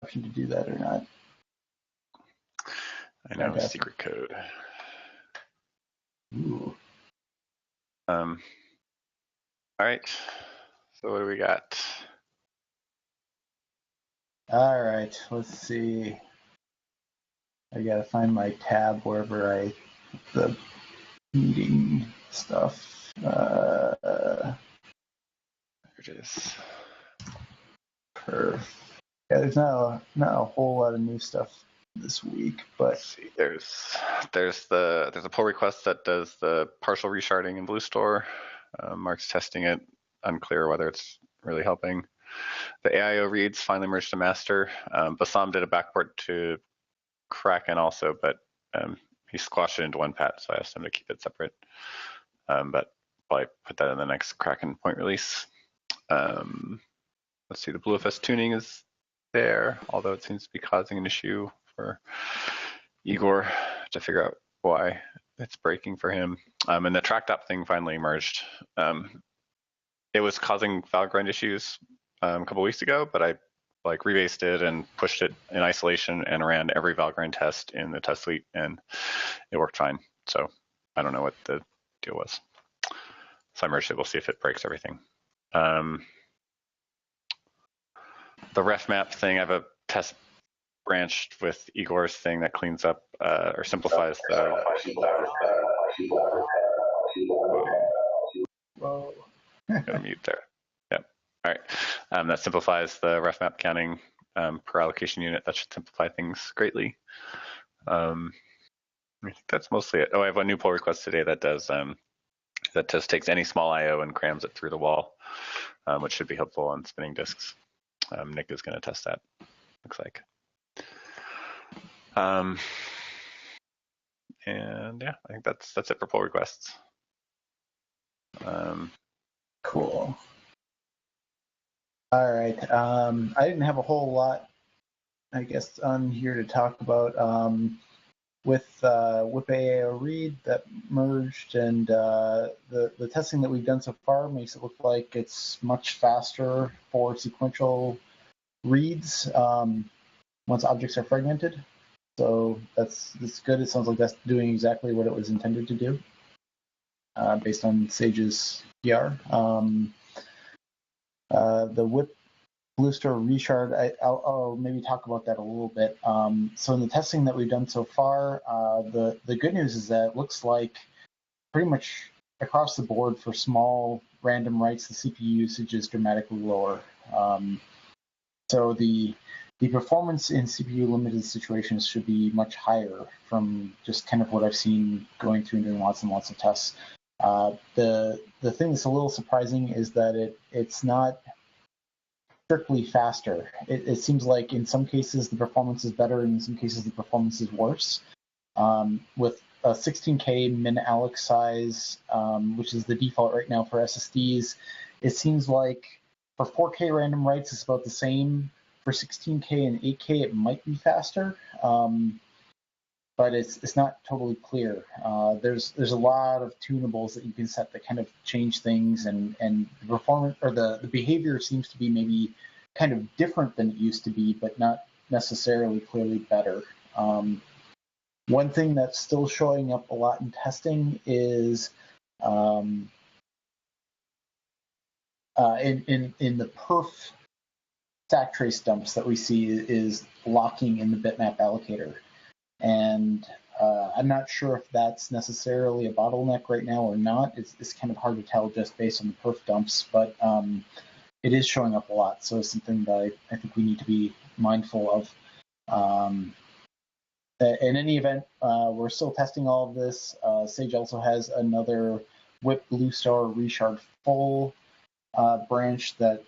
option to do that or not. I know, a secret code. Ooh. All right. So what do we got? All right, let's see. I gotta find my tab wherever the meeting stuff. There it is. Perf. Yeah, there's not a whole lot of new stuff this week, but let's see, there's a pull request that does the partial resharding in BlueStore. Mark's testing it. Unclear whether it's really helping. The AIO reads finally merged to master. Bassam did a backport to Kraken also, but he squashed it into one pat, so I asked him to keep it separate. But probably put that in the next Kraken point release. Let's see, the BlueFS tuning is there, although it seems to be causing an issue for Igor to figure out why it's breaking for him. And the tracked up thing finally emerged. It was causing Valgrind issues a couple weeks ago, but I rebased it and pushed it in isolation and ran every Valgrind test in the test suite, and it worked fine. So I don't know what the deal was. So I merged it. We'll see if it breaks everything. The ref map thing, I have a test branch with Igor's thing that cleans up or simplifies the. Whoa. Gotta mute there. Yep. All right. That simplifies the ref map counting per allocation unit. That should simplify things greatly. I think that's mostly it. Oh, I have a new pull request today that does that just takes any small I/O and crams it through the wall, which should be helpful on spinning disks. Nick is going to test that. Looks like. And yeah, I think that's it for pull requests. Cool. All right. I didn't have a whole lot, I guess, on here to talk about. With AIO read that merged, and the testing that we've done so far makes it look like it's much faster for sequential reads once objects are fragmented. So that's good. It sounds like that's doing exactly what it was intended to do based on Sage's PR. The whip BlueStore reshard, I'll maybe talk about that a little bit. So in the testing that we've done so far, the good news is that it looks like pretty much across the board for small random writes, the CPU usage is dramatically lower. So the performance in CPU limited situations should be much higher from just kind of what I've seen going through and doing lots and lots of tests. The thing that's a little surprising is that it's not strictly faster. It seems like in some cases the performance is better, and in some cases the performance is worse. With a 16K min alloc size, which is the default right now for SSDs, it seems like for 4K random writes it's about the same. For 16K and 8K it might be faster, but it's not totally clear. There's a lot of tunables that you can set that kind of change things, and the performance or the behavior seems to be maybe kind of different than it used to be, but not necessarily clearly better. One thing that's still showing up a lot in testing is in the perf stack trace dumps that we see is locking in the bitmap allocator. And I'm not sure if that's necessarily a bottleneck right now or not. It's kind of hard to tell just based on the perf dumps, but it is showing up a lot. So it's something that I think we need to be mindful of. In any event, we're still testing all of this. Sage also has another whip BlueStore reshard full branch that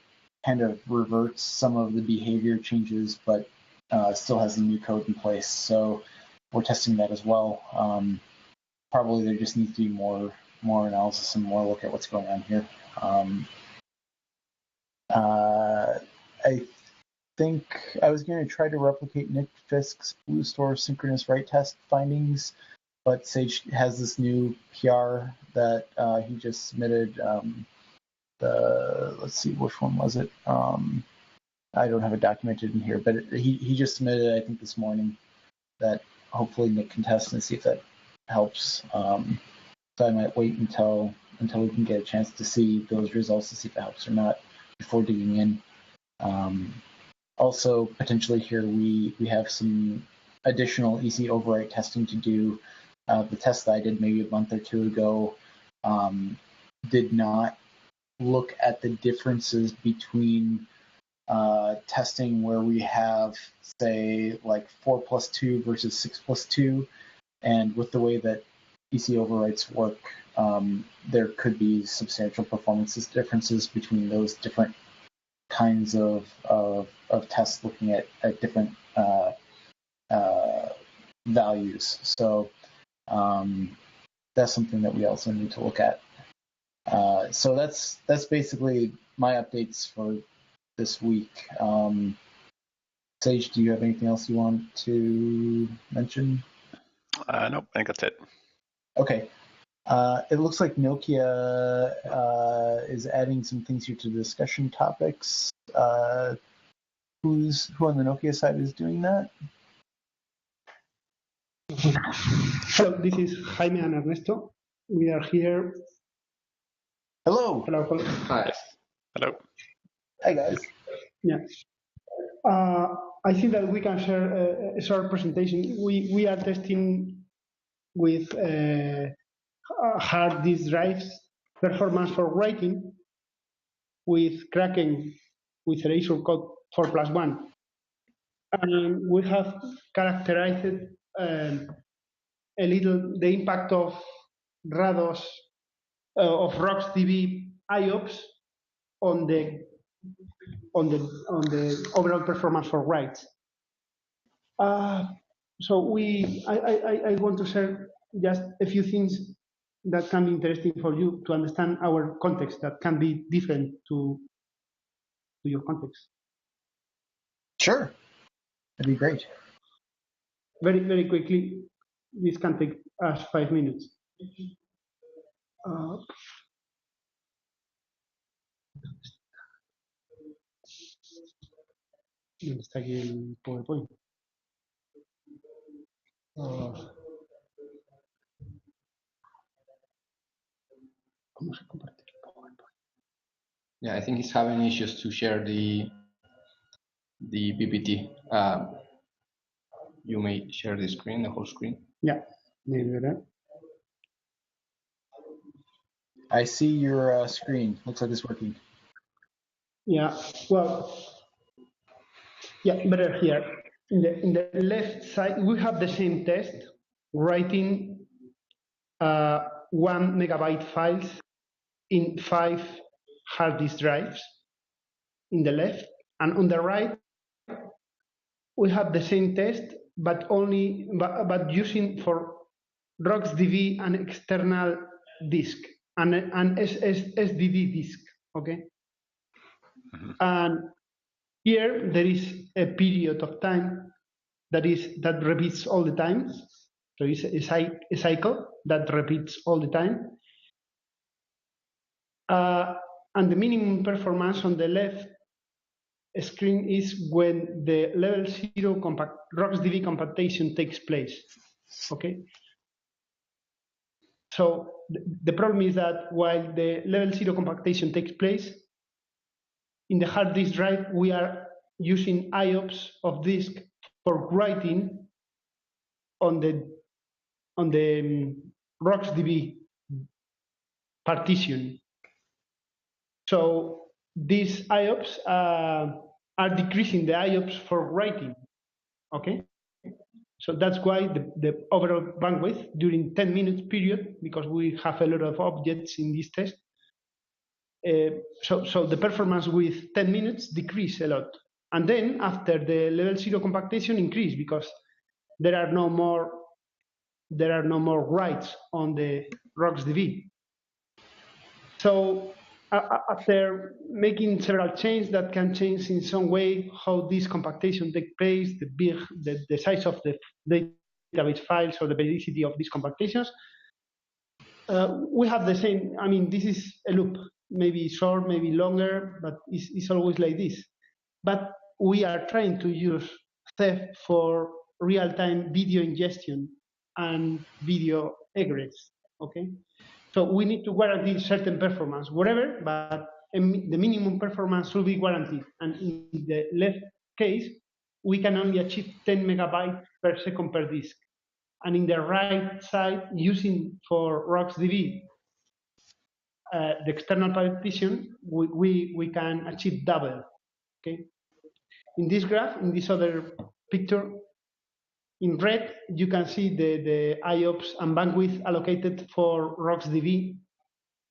kind of reverts some of the behavior changes, but still has the new code in place. So we're testing that as well. Probably there just needs to be more analysis and more look at what's going on here. I think I was going to try to replicate Nick Fisk's BlueStore synchronous write test findings, but Sage has this new PR that he just submitted. Let's see, which one was it? I don't have it documented in here, but he just submitted it, I think, this morning, that hopefully Nick can test and see if that helps. So I might wait until we can get a chance to see those results to see if it helps or not before digging in. Also, potentially here we have some additional EC overwrite testing to do. The test that I did maybe a month or two ago did not look at the differences between testing where we have, say, like 4+2 versus 6+2, and with the way that EC overwrites work, there could be substantial performance differences between those different kinds of tests looking at different values. So that's something that we also need to look at. So that's basically my updates for this week. Sage, do you have anything else you want to mention? Nope, I think that's it. Okay. It looks like Nokia is adding some things here to the discussion topics. Who on the Nokia side is doing that? Hello, this is Jaime and Ernesto. We are here. Hello. Hello. Hi. Hello. Hi, guys. Yeah. I think that we can share a short presentation. We are testing with hard disk drives performance for writing with Kraken with Erasure Code 4+1. And we have characterized a little the impact of Rados of RocksDB IOPS on the overall performance for writes. So I want to share just a few things that can be interesting for you to understand our context that can be different to your context. Sure, that'd be great. Very, very quickly, this can take us 5 minutes. ¿Dónde está aquí el PowerPoint? ¿Cómo se comparte el PowerPoint? Yeah, I think he's having issues to share the PPT. You may share the screen, the whole screen. Yeah, maybe that. I see your screen. Looks like it's working. Yeah, well, yeah, better here. In the left side, we have the same test, writing 1 megabyte files in 5 hard disk drives in the left, and on the right, we have the same test, but using for RocksDB an external disk, an SSD disk, okay? And here there is a period of time that repeats all the time. So it's a cycle that repeats all the time. And the minimum performance on the left screen is when the level 0 RocksDB compactation takes place. Okay. So the problem is that while the level 0 compactation takes place, in the hard disk drive, we are using IOPS of disk for writing on the RocksDB partition. So these IOPS are decreasing the IOPS for writing. Okay. So that's why the overall bandwidth during 10 minutes period, because we have a lot of objects in this test. So the performance with 10 minutes decrease a lot. And then after the level 0 compactation increase because there are no more writes on the RocksDB. So after making several changes that can change in some way how this compactation takes place, the size of the database files or the periodicity of these compactations, we have the same. I mean, this is a loop, maybe short, maybe longer, but it's always like this. But we are trying to use Ceph for real-time video ingestion and video egress, okay? So we need to guarantee certain performance, whatever, but the minimum performance should be guaranteed. And in the left case, we can only achieve 10 megabytes per second per disk. And in the right side, using for RocksDB, the external partition, we can achieve double, okay? In this graph, in this other picture, in red, you can see the IOPS and bandwidth allocated for RocksDB,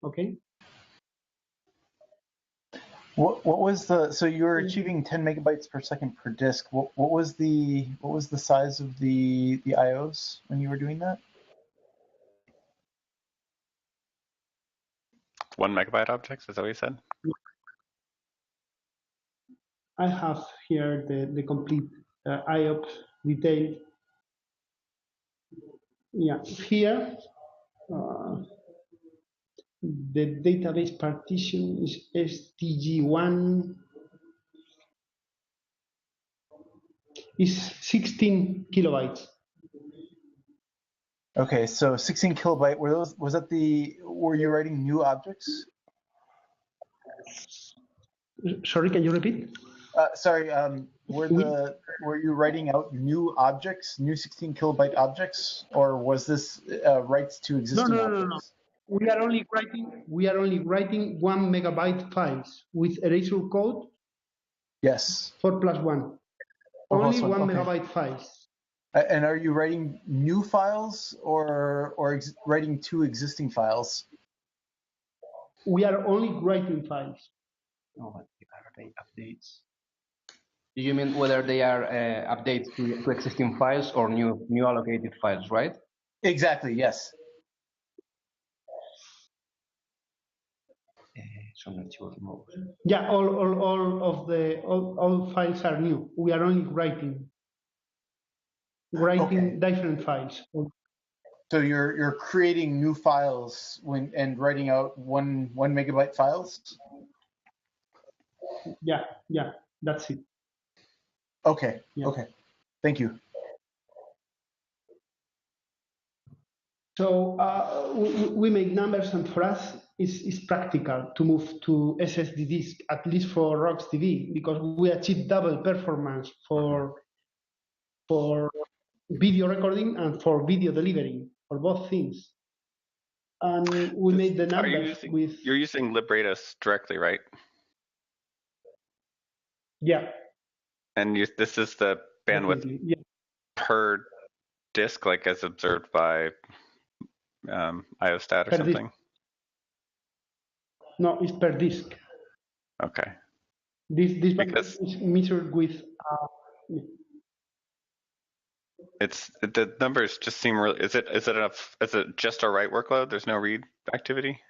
okay? What was the, so you were achieving 10 megabytes per second per disk. What was the size of the IOs when you were doing that? 1 megabyte objects, is that what you said? I have here the complete IOPS detail. Yeah, here the database partition is STG1 is 16 kilobytes. Okay, so 16 kilobyte. Were you writing new objects? Sorry, can you repeat? Sorry, were you writing out new objects, new 16 kilobyte objects, or was this writes to existing objects? No. We are only writing 1 megabyte files with erasure code. Yes. 4+1. Oh, Only +1, 1 okay. megabyte files. And are you writing new files or writing two existing files? We are only writing files. Oh, are they updates? Do you mean whether they are updates to existing files or new allocated files, right? Exactly. Yes. Yeah, all files are new. We are only writing Okay. different files. So you're creating new files and writing out one megabyte files? Yeah, that's it. Okay. Yeah. Okay. Thank you. So we make numbers, and for us, it's practical to move to SSD disk, at least for RocksDB, because we achieve double performance for video recording and for video delivery, for both things. And we made the numbers You're using Libretus directly, right? Yeah. And this is the bandwidth per disk, like as observed by IOStat or something? Disk. No, it's per disk. Okay. This because is measured with. The numbers just seem really. Is it enough? Is it just a write workload? There's no read activity?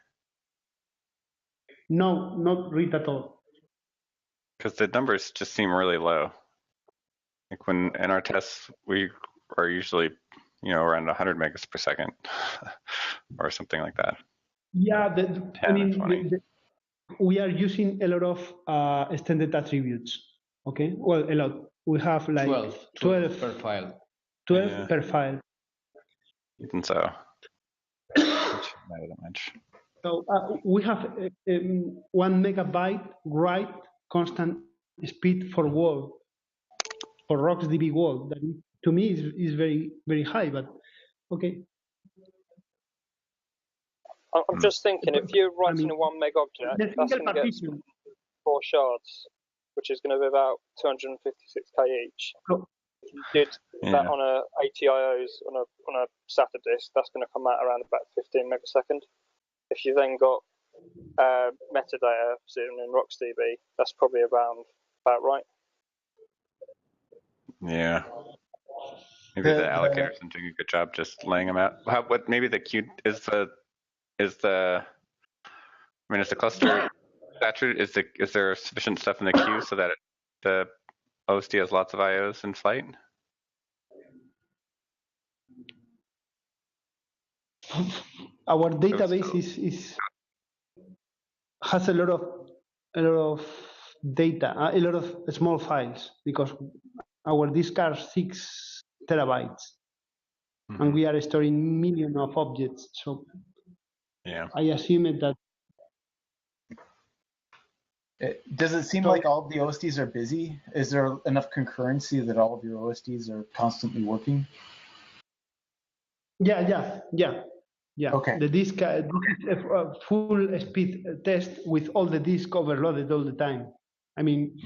No, not read at all. Because the numbers just seem really low. Like when in our tests, we are usually, around 100 megas per second, or something like that. Yeah, we are using a lot of extended attributes. Okay, well, a lot. We have like 12 per file. 12 per file. Even so, not that much. So we have 1 megabyte write constant speed for WAL, for RocksDB WAL. That to me is very, very high, but okay. I'm just thinking, if you're writing a 1 meg object, that's going to get 4 shards, which is going to be about 256K each. Oh. If you did that on a 80 IOs on a SATA disk, that's going to come out around about 15 megasecond. If you then got metadata sitting in RocksDB, that's probably about right. Yeah. Maybe the allocators are doing a good job just laying them out. Maybe the queue is the cluster saturated? Is there sufficient stuff in the queue so that the OSD has lots of IOs in flight? Our database has a lot of data, a lot of small files, because our disk are 6 terabytes, and we are storing millions of objects. So yeah, I assume that. Does it seem like all of the OSDs are busy? Is there enough concurrency that all of your OSDs are constantly working? Yeah. Okay. The disk, this is a full speed test with all the disk overloaded all the time. I mean,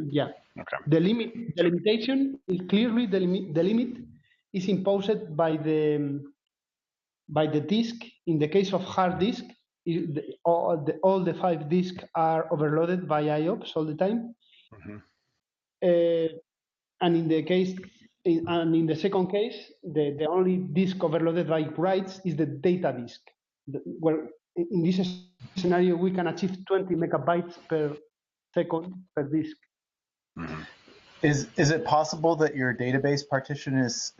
yeah. okay. The limitation is clearly the limit is imposed by the disk. In the case of hard disk, all the 5 disks are overloaded by IOPS all the time. And in the second case, the only disk overloaded by writes is the data disk. Where in this scenario we can achieve 20 megabytes per second per disk. Is it possible that your database partition is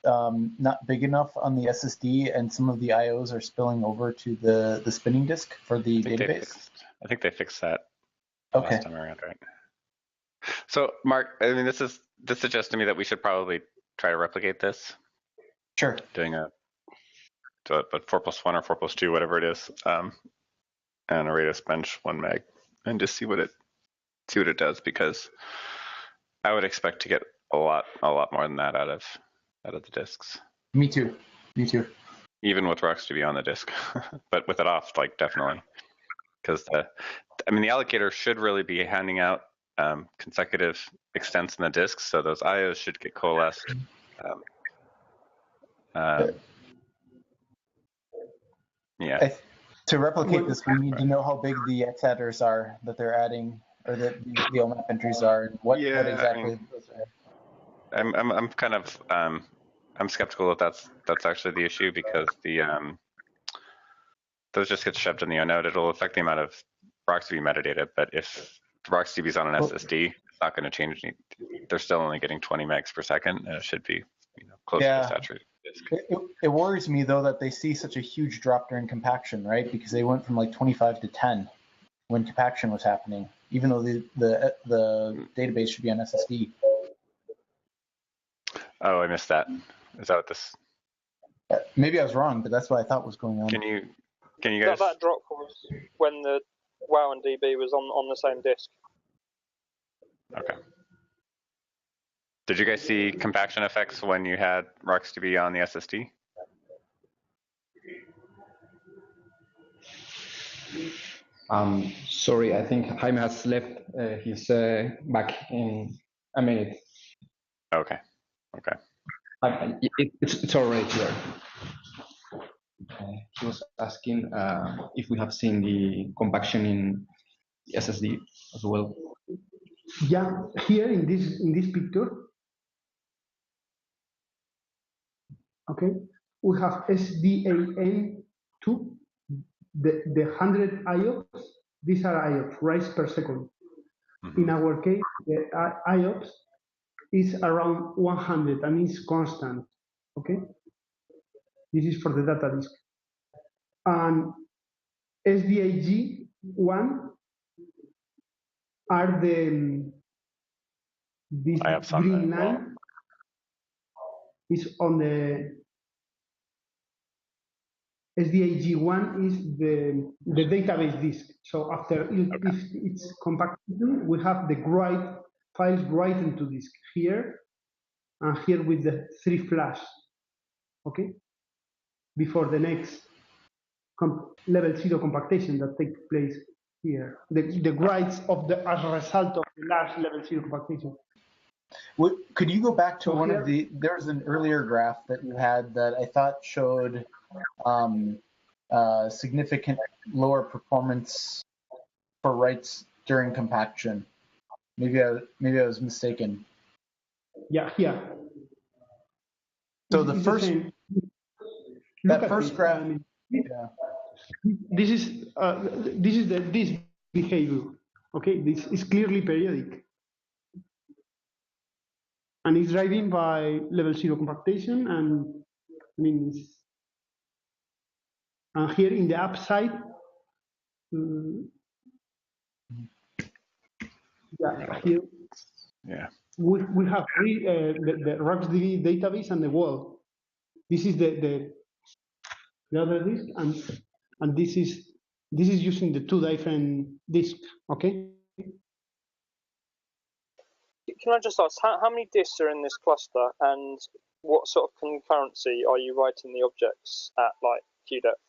not big enough on the SSD and some of the IOs are spilling over to the spinning disk for the database? I think they fixed that Okay. last time around, right? So, Mark, I mean, this suggests to me that we should probably try to replicate this. Sure. Doing but 4+1 or 4+2, whatever it is, and a radius bench 1 meg, and just see what it does, because I would expect to get a lot more than that out of the disks. Me too. Even with RocksDB on the disk, but with it off, like, definitely, because the allocator should really be handing out consecutive extents in the disks, so those IOs should get coalesced. Yeah. To replicate this, we need to know how big the X headers are that they're adding, or that the OMAP entries are, and what exactly those are. I'm kind of I'm skeptical that that's actually the issue, because the those just get shoved in the node. It'll affect the amount of RocksDB metadata, but if RocksDB is on an SSD, it's not going to change any. They're still only getting 20 megs per second, and it should be closer to saturated disk. It worries me though that they see such a huge drop during compaction, right? Because they went from like 25 to 10 when compaction was happening, even though the database should be on SSD. Oh, I missed that. Is that what this? Maybe I was wrong, but that's what I thought was going on. Can you guys? That drop was when the WoW and DB was on the same disk. Okay. Did you guys see compaction effects when you had RocksDB on the SSD? Sorry, I think Jaime has left. He's back in a minute. Okay. It's already here. He was asking if we have seen the compaction in the SSD as well. Yeah, here in this picture, okay, we have SDAN2, the 100 IOPS. These are IOPS, writes per second. In our case, the IOPS is around 100 and is constant. Okay, this is for the data disk. And SDAG1 are this green line is on the SDAG1 is the database disk. So after if it's compacted, we have the write files write into disk here and here with the 3 flash. Okay, before the next level 0 compactation that takes place here. The writes of as a result of the large level 0 compactation. Could you go back to one of there was an earlier graph that you had that I thought showed significant lower performance for writes during compaction. Maybe I was mistaken. Yeah. So the first graph. This is this behavior. Okay, this is clearly periodic, and it's driven by level 0 compactation, and and here in the upside, Yeah, here Yeah. we have the RocksDB database and the wall. This is the other disk, and this is using the two different disks. Okay. Can I just ask, how many disks are in this cluster, and what sort of concurrency are you writing the objects at, like QDepth?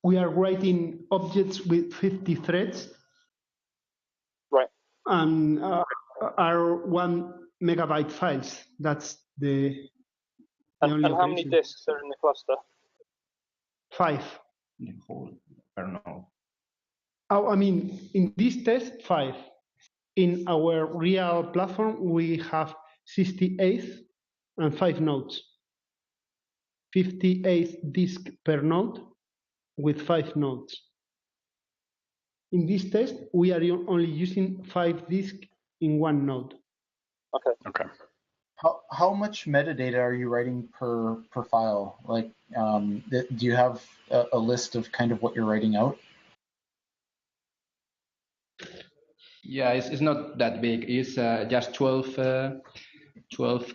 We are writing objects with 50 threads. Right. And are 1 megabyte files. That's the only and how operation. many disks are in the cluster? 5. The whole kernel. Oh, I mean, in this test, 5. In our real platform, we have 68 and 5 nodes. 58 disk per node with 5 nodes. In this test, we are only using 5 disks in 1 node. Okay. Okay. How much metadata are you writing per file? Like, do you have a list of kind of what you're writing out? Yeah, it's not that big. It's just 12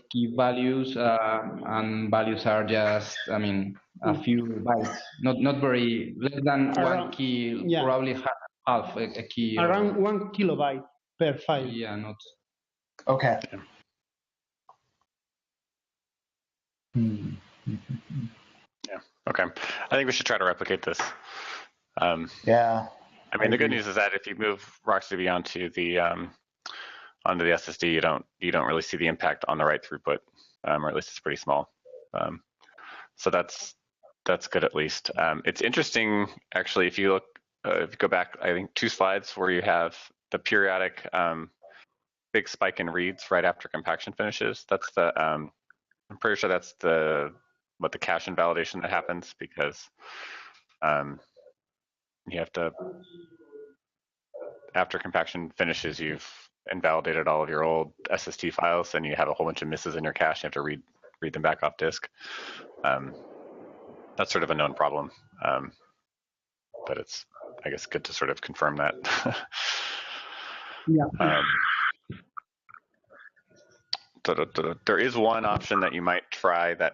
key values, and values are just, I mean, a few bytes. Not very, less than Around, 1 key, yeah. probably half a key. Around 1 kilobyte per file. Yeah, not. Okay. Yeah. Okay. I think we should try to replicate this. Yeah. I mean, the good news is that if you move RocksDB onto the SSD, you don't really see the impact on the write throughput, or at least it's pretty small. So that's good at least. It's interesting actually if you look, if you go back, I think 2 slides where you have the periodic big spike in reads right after compaction finishes. That's the I'm pretty sure that's the cache invalidation that happens because you have to, after compaction finishes, you've invalidated all of your old SST files and you have a whole bunch of misses in your cache. You have to read them back off disk. That's sort of a known problem, but it's, I guess, good to sort of confirm that. Yeah. There is one option that you might try that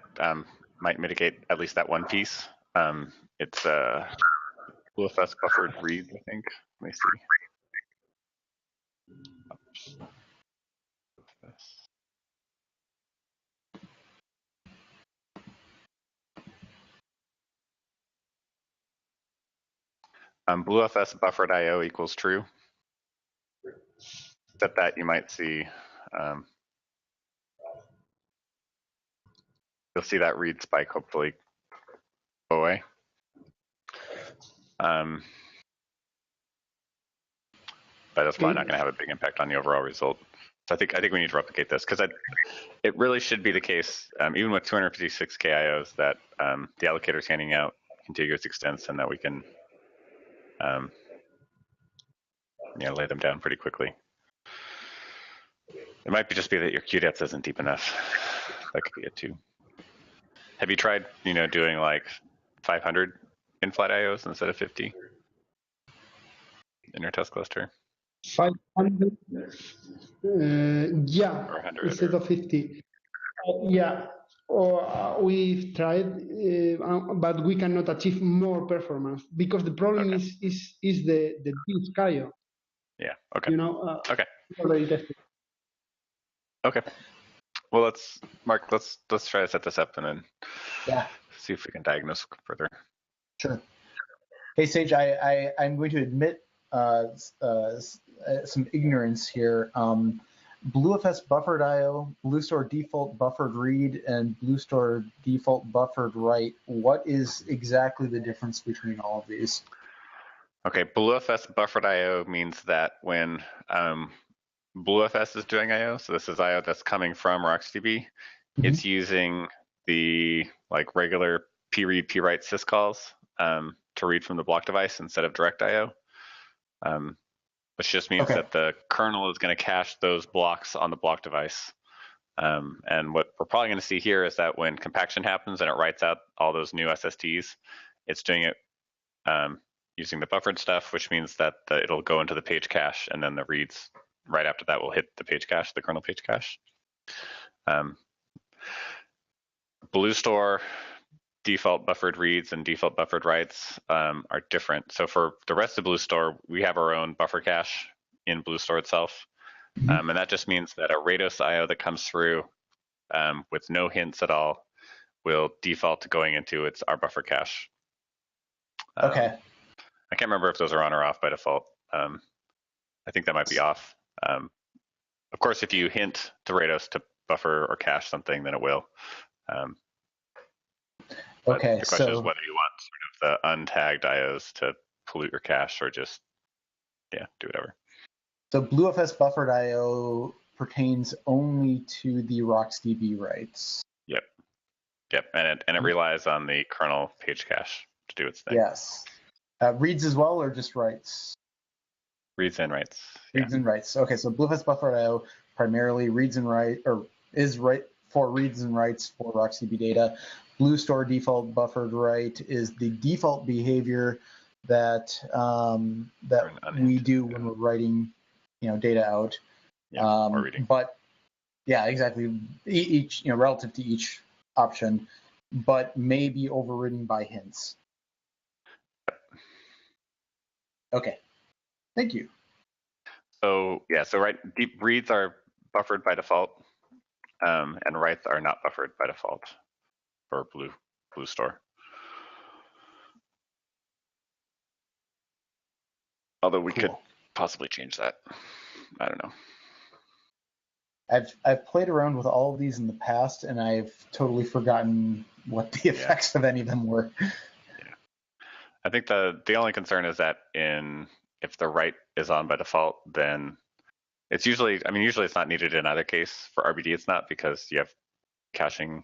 might mitigate at least that one piece. It's BlueFS buffered read, I think. Let me see. BlueFS buffered IO equals true. Set that, you might see, you'll see that read spike hopefully go away. But that's probably not going to have a big impact on the overall result. So I think we need to replicate this because it really should be the case, even with 256 KIOs, that the allocator is handing out contiguous extents and that we can lay them down pretty quickly. It might just be that your QDepth isn't deep enough. That could be it too. Have you tried, doing like 500 in-flight IOs instead of 50 in your test cluster? 500, yeah, or 100 instead of 50. Yeah, or we've tried, but we cannot achieve more performance because the problem is the disk IO. Yeah. Okay. Okay. Already tested. Okay. Well, Mark, let's try to set this up and then see if we can diagnose further. Sure. Hey, Sage, I'm going to admit some ignorance here. BlueFS buffered IO, BlueStore default buffered read, and BlueStore default buffered write. What is exactly the difference between all of these? Okay, BlueFS buffered IO means that when BlueFS is doing IO, so this is IO that's coming from RocksDB, it's using the regular pread prewrite syscalls to read from the block device instead of direct IO. Which just means that the kernel is going to cache those blocks on the block device. And what we're probably going to see here is that when compaction happens and it writes out all those new SSTs, it's doing it using the buffered stuff, which means that it'll go into the page cache, and then the reads right after that will hit the page cache, the kernel page cache. BlueStore default buffered reads and default buffered writes are different. So for the rest of BlueStore, we have our own buffer cache in BlueStore itself. And that just means that a Rados IO that comes through with no hints at all will default to going into our buffer cache. Okay. I can't remember if those are on or off by default. I think that might be off. Of course, if you hint to Rados to buffer or cache something, then it will. Okay, the question is whether you want sort of the untagged IOs to pollute your cache or just, do whatever. So BlueFS buffered IO pertains only to the RocksDB writes. Yep, and it relies on the kernel page cache to do its thing. Yes. Reads as well, or just writes? Reads and writes. Reads and writes. Okay, so BlueFS buffered IO primarily reads and write, or is right for reads and writes for RocksDB data. BlueStore default buffered write is the default behavior that we do when we're writing, data out. Or reading. But yeah, exactly. Each, relative to each option, but may be overridden by hints. Okay, thank you. So deep reads are buffered by default, and writes are not buffered by default for BlueStore. Although we could possibly change that. I don't know. I've played around with all of these in the past, and I've totally forgotten what the effects of any of them were. Yeah. I think the only concern is that if the write is on by default, then it's usually it's not needed in either case. For RBD, it's not, because you have caching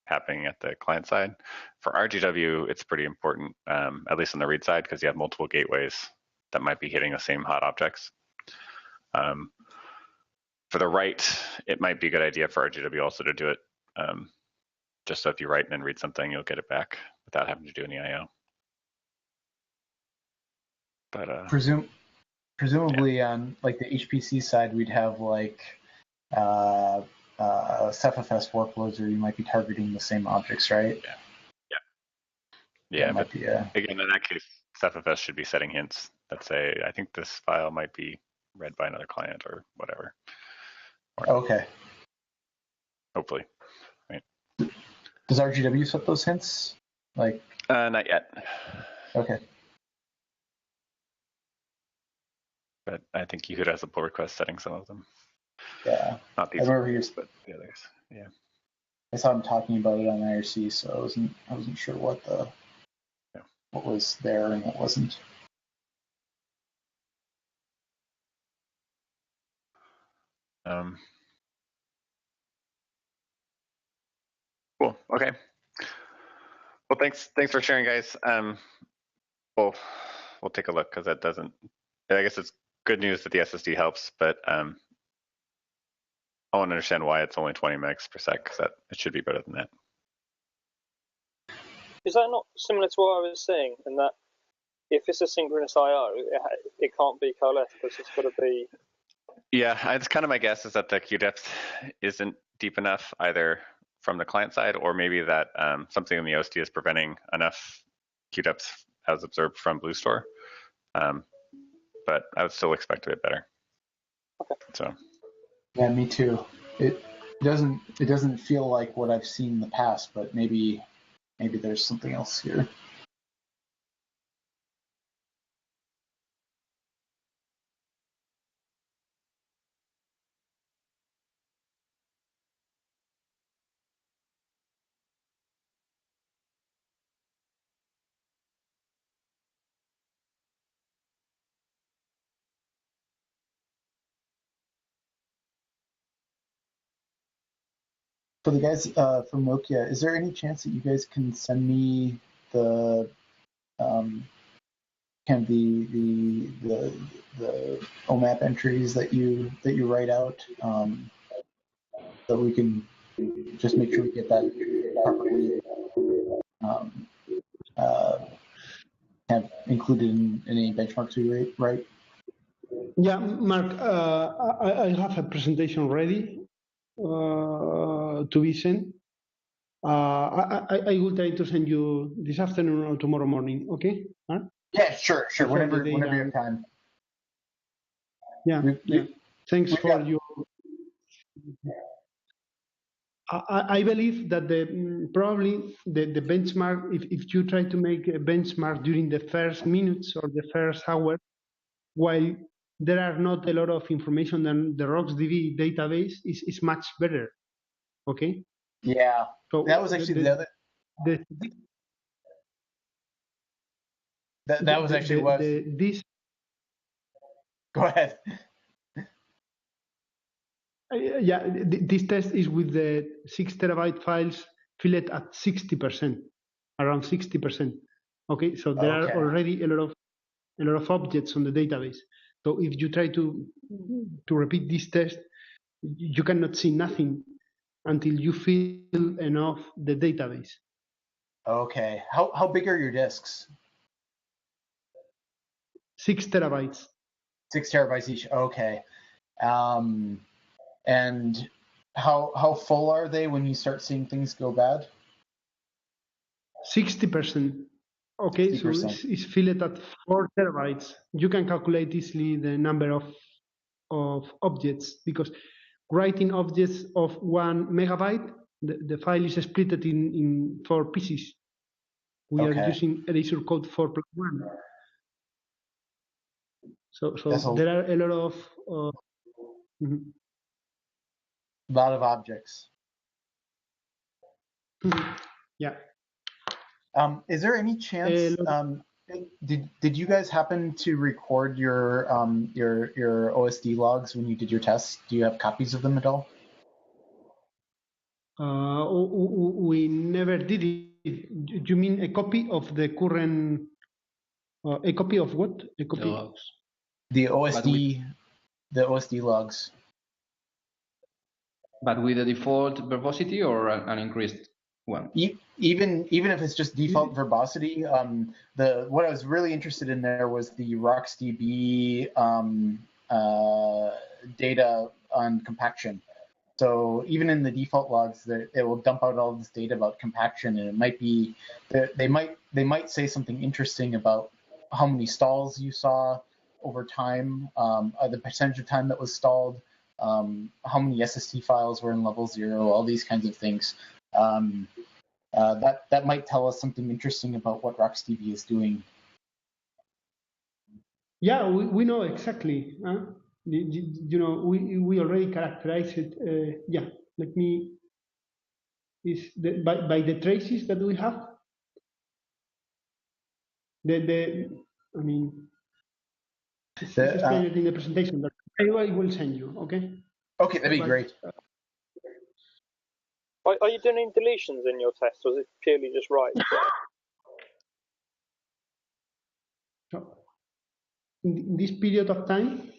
happening at the client side. For RGW, it's pretty important, at least on the read side, because you have multiple gateways that might be hitting the same hot objects. For the write, it might be a good idea for RGW also to do it, just so if you write and then read something, you'll get it back without having to do any IO. But presumably on like the HPC side, we'd have like Cephfs workloads where you might be targeting the same objects, right? Yeah. But again, in that case, Cephfs should be setting hints that say, I think this file might be read by another client or whatever. Okay. Hopefully. Right. Does RGW set those hints? Not yet. Okay. But I think Yehuda has a pull request setting some of them. Yeah. Not these ones, but the others. Yeah. I saw him talking about it on IRC, so I wasn't sure what was there and what wasn't. Cool. Okay. Well, thanks for sharing, guys. We'll take a look, because that doesn't. I guess it's good news that the SSD helps, but I want to understand why it's only 20 megs per sec, because it should be better than that. Is that not similar to what I was saying, in that if it's a synchronous I/O, it can't be coalesced, because it's got to be. Yeah, it's kind of my guess is that the queue depth isn't deep enough, either from the client side, or maybe that something in the OSD is preventing enough queue depth as observed from BlueStore. But I would still expect a bit better. Okay. So. Yeah, me too. It doesn't feel like what I've seen in the past, but maybe there's something else here. For the guys from Nokia, is there any chance that you guys can send me the kind of the OMAP entries that you write out, so we can just make sure we get that properly have included in any benchmarks we write? Yeah, Mark, I have a presentation ready to be sent. I will try to send you this afternoon or tomorrow morning. Okay? Yeah, sure. Whenever you have time. Yeah. Thanks for your. I believe that probably the benchmark, if you try to make a benchmark during the first minutes or the first hour, while there are not a lot of information, then the RocksDB database is much better. Okay. Yeah. So that was actually the other. That was actually what. This. Go ahead. Yeah, this test is with the 6 terabyte files filled at 60%, around 60%. Okay, so there are already a lot of objects on the database. So if you try to repeat this test, you cannot see nothing until you fill enough the database. Okay. How big are your disks? 6 terabytes. 6 terabytes each. Okay. And how full are they when you start seeing things go bad? 60%. Okay, 60%. So it's filled at 4 terabytes. You can calculate easily the number of objects, because writing objects of 1 megabyte, the file is split in 4 pieces. We are using Erasure code 4+1. So there are a lot of lot of objects. Yeah. Is there any chance? Did you guys happen to record your OSD logs when you did your tests? Do you have copies of them at all? We never did it. Do you mean a copy of the current? A copy of what? A copy. The OSD. The OSD logs. But with a default verbosity or an increased one? Even if it's just default verbosity, what I was really interested in there was the RocksDB data on compaction. So even in the default logs, it will dump out all this data about compaction, and it might be they might say something interesting about how many stalls you saw over time, the percentage of time that was stalled, how many SST files were in level 0, all these kinds of things. That might tell us something interesting about what RocksDB is doing. Yeah, we know exactly. You know, we already characterize it. Yeah, let me. By the traces that we have. I mean, it's explained in the presentation, but I will send you. Okay. Okay, that'd be great. Are you doing any deletions in your test, or is it purely just write? In this period of time?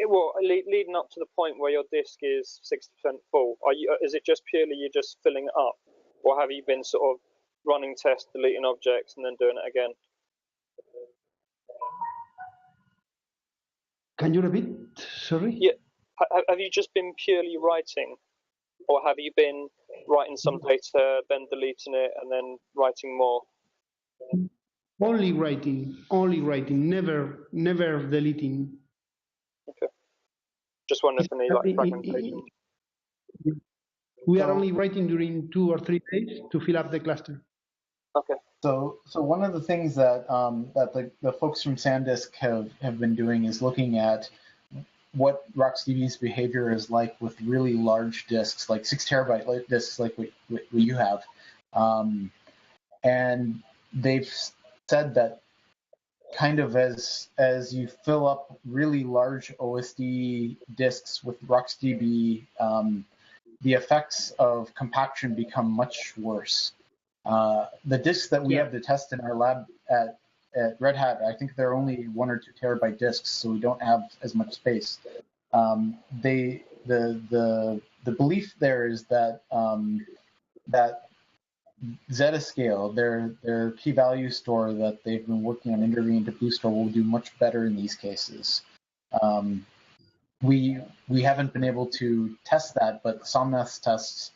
Well, leading up to the point where your disk is 60% full, is it just purely you're just filling it up, or have you been sort of running tests, deleting objects, and then doing it again? Can you repeat? Sorry? Yeah. Have you just been purely writing, or have you been writing some data, then deleting it, and then writing more? Only writing, never deleting. Okay. Just wondering if any like fragmentation. We are only writing during 2 or 3 days to fill up the cluster. Okay. So one of the things that the folks from SanDisk have been doing is looking at what RocksDB's behavior is like with really large disks, like 6 terabyte disks, like what you have, and they've said that kind of as you fill up really large OSD disks with RocksDB, the effects of compaction become much worse. The disks that we have to test in our lab at Red Hat, I think they're only 1 or 2 terabyte disks, so we don't have as much space. The belief there is that that Zetascale, their key value store that they've been working on integrating into Booster will do much better in these cases. We haven't been able to test that, but Somnath's tests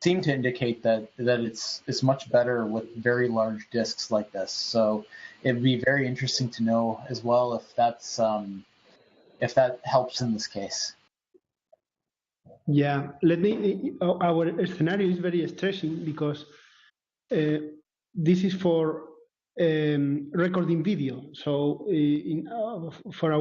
seem to indicate that it's much better with very large disks like this. So it'd be very interesting to know as well if if that helps in this case. Yeah, our scenario is very stressing because this is for recording video. So for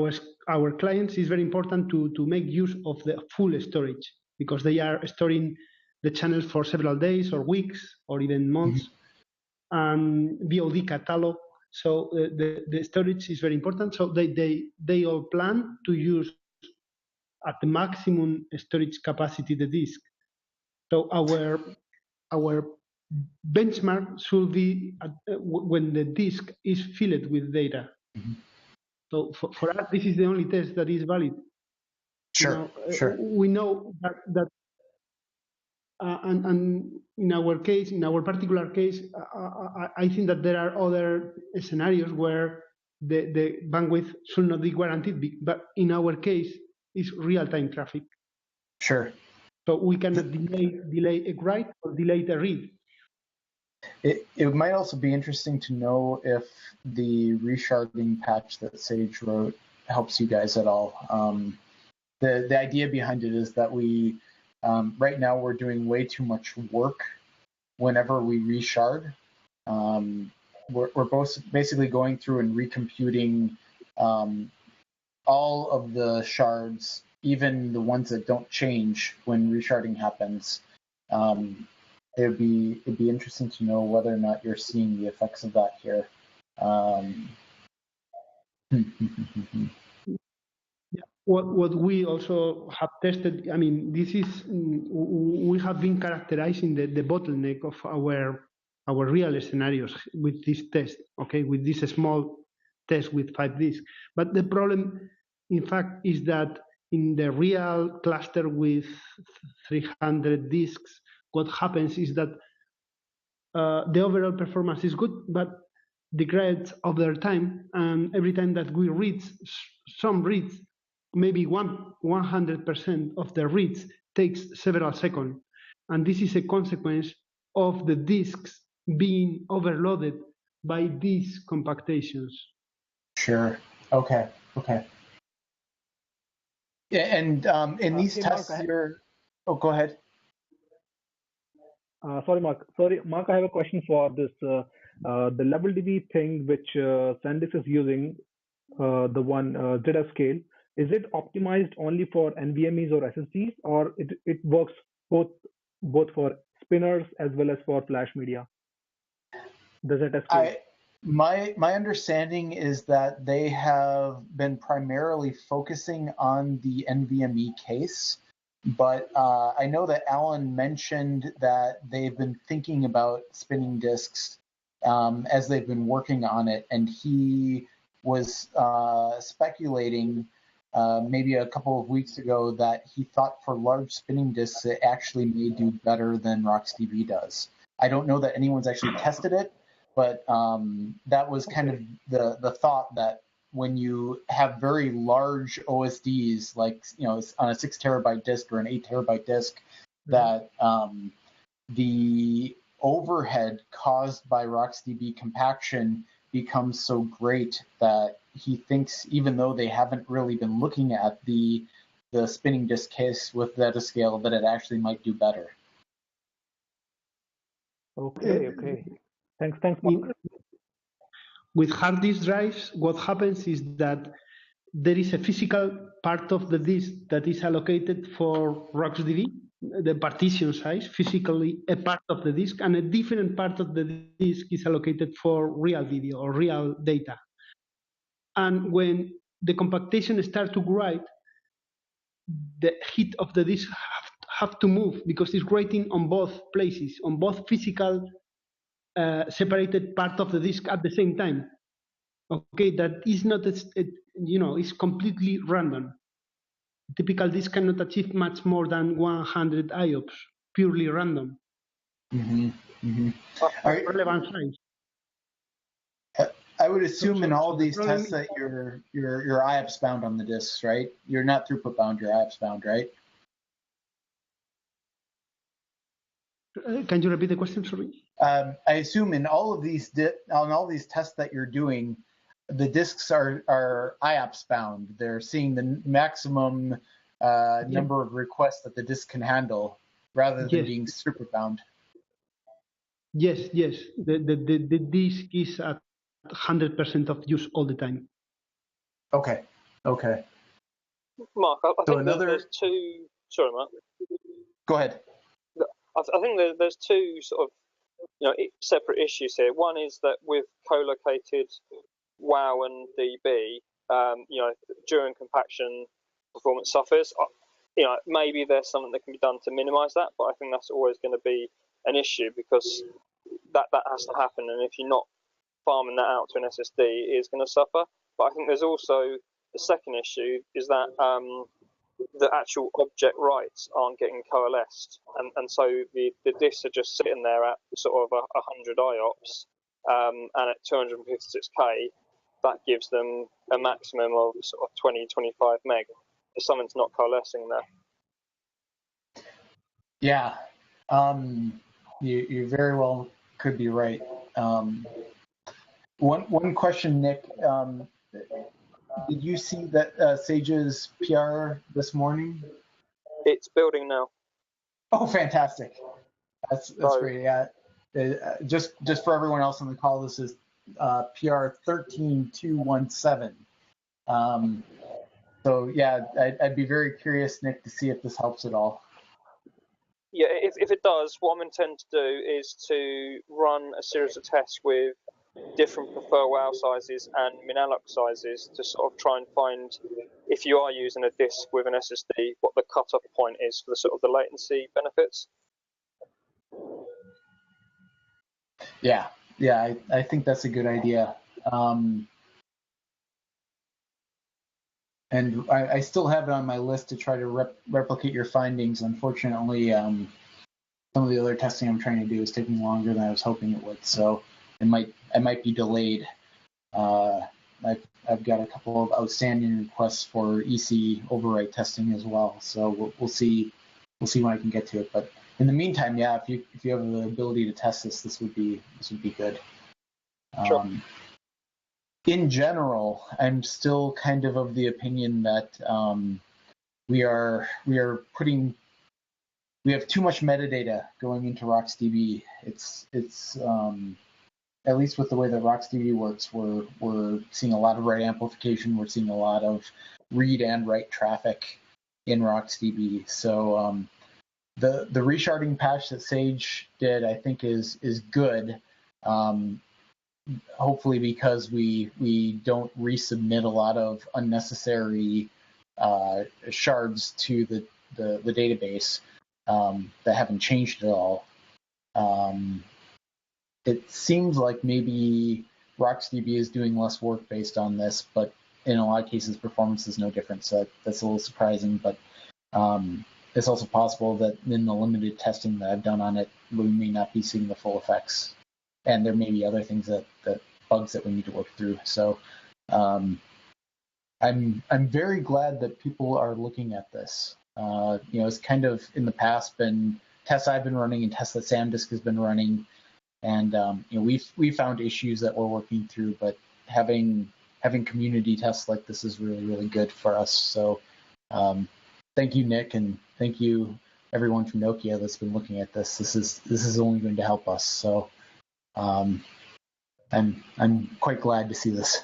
our clients, it's very important to make use of the full storage because they are storing the channels for several days or weeks or even months, and VOD catalog. So the storage is very important. So they all plan to use at the maximum storage capacity the disk. So our benchmark should be when the disk is filled with data. So for us, this is the only test that is valid. Sure, sure. We know that and in our case, in our particular case, I think that there are other scenarios where the bandwidth should not be guaranteed, but in our case, it's real-time traffic. Sure. So we cannot delay a write or delay a read. It might also be interesting to know if the resharding patch that Sage wrote helps you guys at all. The idea behind it is that we right now we're doing way too much work whenever we reshard. We're both basically going through and recomputing all of the shards, even the ones that don't change when resharding happens. It'd be interesting to know whether or not you're seeing the effects of that here. What we also have tested, I mean, this is we have been characterizing the bottleneck of our real scenarios with this test, okay, with this small test with 5 disks. But the problem, in fact, is that in the real cluster with 300 disks, what happens is that the overall performance is good, but degrades over time, and every time that we read some reads, maybe 100% of the reads takes several seconds, and this is a consequence of the disks being overloaded by these compactations. Sure. Okay. Yeah, and in these tests, Oh, go ahead. Sorry, Mark. I have a question for this. The level DB thing which SanDisk is using, the one Zetascale, is it optimized only for NVMEs or SSDs, or it works both for spinners as well as for flash media? The Zetascale. My understanding is that they have been primarily focusing on the NVMe case, but I know that Alan mentioned that they've been thinking about spinning disks as they've been working on it, and he was speculating maybe a couple of weeks ago that he thought for large spinning disks it actually may do better than RocksDB does. I don't know that anyone's actually tested it, but that was kind of the thought, that when you have very large OSDs, like on a 6 terabyte disk or an 8 terabyte disk, that the overhead caused by RocksDB compaction becomes so great that he thinks, even though they haven't really been looking at the spinning disk case with Zetascale, that it actually might do better. Okay. Thanks, Mark. With hard disk drives, what happens is that there is a physical part of the disk that is allocated for RocksDB, the partition size, physically a part of the disk, and a different part of the disk is allocated for real video or real data. And when the compactation starts to write, the heat of the disk have to move because it's writing on both places, on both physical separated part of the disk at the same time. Okay, that is not, it's completely random. Typical disk cannot achieve much more than 100 IOPS, purely random. Mm-hmm. Mm-hmm. Relevant size. I would assume in all of these problem tests that you're IAPS bound on the disks, right? You're not throughput bound, you're IAPS bound, right? Can you repeat the question, sorry? I assume in all of these tests that you're doing, the disks are IAPS bound. They're seeing the maximum number of requests that the disk can handle, rather than being throughput bound. Yes. The disk is at 100% of use all the time. Okay. Mark, I think there's two. Sorry, Mark. Go ahead. I think there's two sort of separate issues here. One is that with co-located WoW and DB, during compaction, performance suffers. Maybe there's something that can be done to minimise that, but I think that's always going to be an issue because that has to happen, and if you're not farming that out to an SSD, it is going to suffer. But I think there's also the second issue is that the actual object writes aren't getting coalesced, and so the disks are just sitting there at sort of 100 IOPS, and at 256K, that gives them a maximum of sort of 20-25 meg. If something's not coalescing there. Yeah, you very well could be right. One question, Nick. Did you see that Sage's PR this morning? It's building now. Oh, fantastic! That's great. Yeah. Just for everyone else on the call, this is PR 13217. So yeah, I'd be very curious, Nick, to see if this helps at all. Yeah, if it does, what I'm intending to do is to run a series of tests with different prefer WoW sizes and min-alloc sizes to sort of try and find, if you are using a disk with an SSD, what the cutoff point is for the sort of the latency benefits. Yeah, I think that's a good idea. And I still have it on my list to try to replicate your findings. Unfortunately, some of the other testing I'm trying to do is taking longer than I was hoping it would. So I might be delayed. I've got a couple of outstanding requests for EC overwrite testing as well. So we'll see when I can get to it. But in the meantime, yeah, if you have the ability to test this would be good. Sure. In general, I'm still kind of the opinion that we have too much metadata going into RocksDB. It's at least with the way that RocksDB works, we're seeing a lot of write amplification. We're seeing a lot of read and write traffic in RocksDB. So the resharding patch that Sage did, I think, is good. Hopefully because we don't resubmit a lot of unnecessary shards to the database that haven't changed at all. It seems like maybe RocksDB is doing less work based on this, but in a lot of cases performance is no different, so that's a little surprising. But it's also possible that in the limited testing that I've done on it, we may not be seeing the full effects. And there may be other things that bugs that we need to work through. So I'm very glad that people are looking at this. It's kind of in the past been tests I've been running and tests that SamDisk has been running, and we found issues that we're working through. But having community tests like this is really, really good for us. So thank you, Nick, and thank you everyone from Nokia that's been looking at this. This is only going to help us. So. I'm quite glad to see this.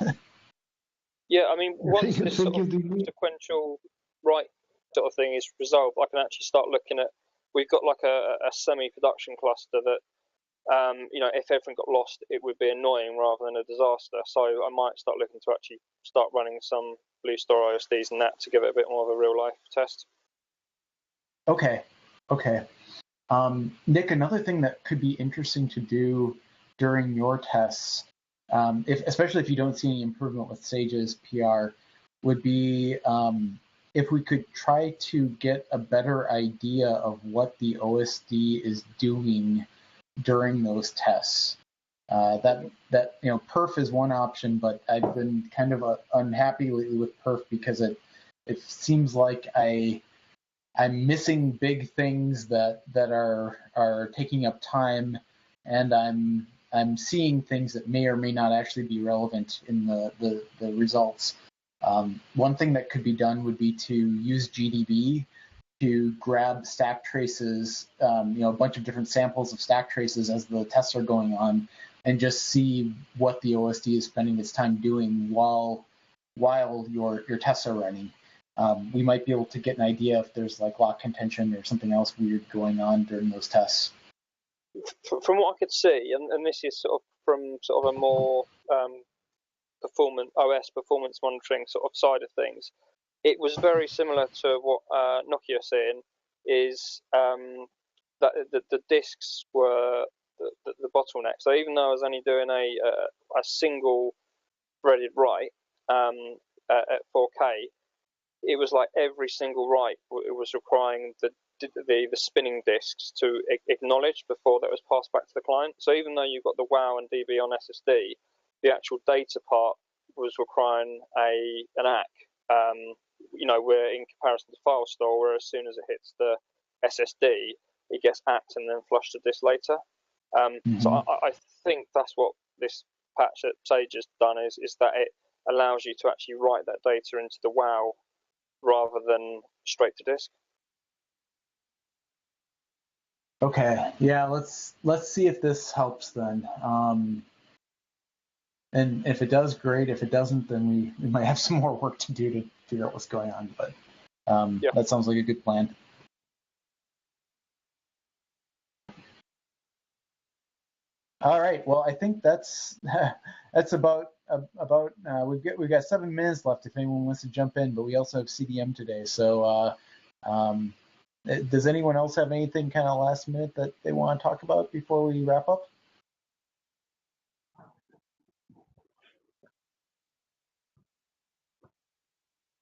Yeah, I mean, once this sort of sequential write sort of thing is resolved, I can actually start looking at. We've got like a semi-production cluster that, if everything got lost, it would be annoying rather than a disaster. So I might start looking to actually start running some Blue Store ISDs and that to give it a bit more of a real-life test. Okay. Nick, another thing that could be interesting to do during your tests, especially if you don't see any improvement with Sage's PR, would be if we could try to get a better idea of what the OSD is doing during those tests. That perf is one option, but I've been kind of unhappy lately with perf because it seems like I'm missing big things that are taking up time, and I'm seeing things that may or may not actually be relevant in the results. One thing that could be done would be to use GDB to grab stack traces, a bunch of different samples of stack traces as the tests are going on, and just see what the OSD is spending its time doing while your tests are running. We might be able to get an idea if there's like lock contention or something else weird going on during those tests. From what I could see, and this is sort of from sort of a more performance monitoring sort of side of things, it was very similar to what Nokia is saying, is that the disks were the bottleneck. So even though I was only doing a single threaded write at 4K, it was like every single write it was requiring the spinning disks to acknowledge before that was passed back to the client. So even though you've got the WoW and DB on SSD, the actual data part was requiring an ACK. Where in comparison to file store, where as soon as it hits the SSD, it gets ACKed and then flushed to disk later. So I think that's what this patch at Sage has done is that it allows you to actually write that data into the WoW rather than straight to disk. Okay, yeah, let's see if this helps then. And if it does, great. If it doesn't, then we might have some more work to do to figure out what's going on. But that sounds like a good plan. All right. Well, I think that's about we've got 7 minutes left if anyone wants to jump in, but we also have CDM today. So does anyone else have anything kind of last minute that they want to talk about before we wrap up?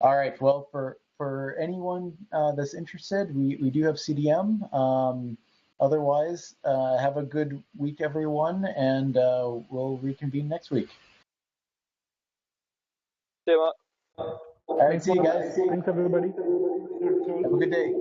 All right. Well, for anyone that's interested, we do have CDM. Otherwise, have a good week, everyone, and we'll reconvene next week. See you, Mark. All right. See you guys. Thanks, everybody. Have a good day.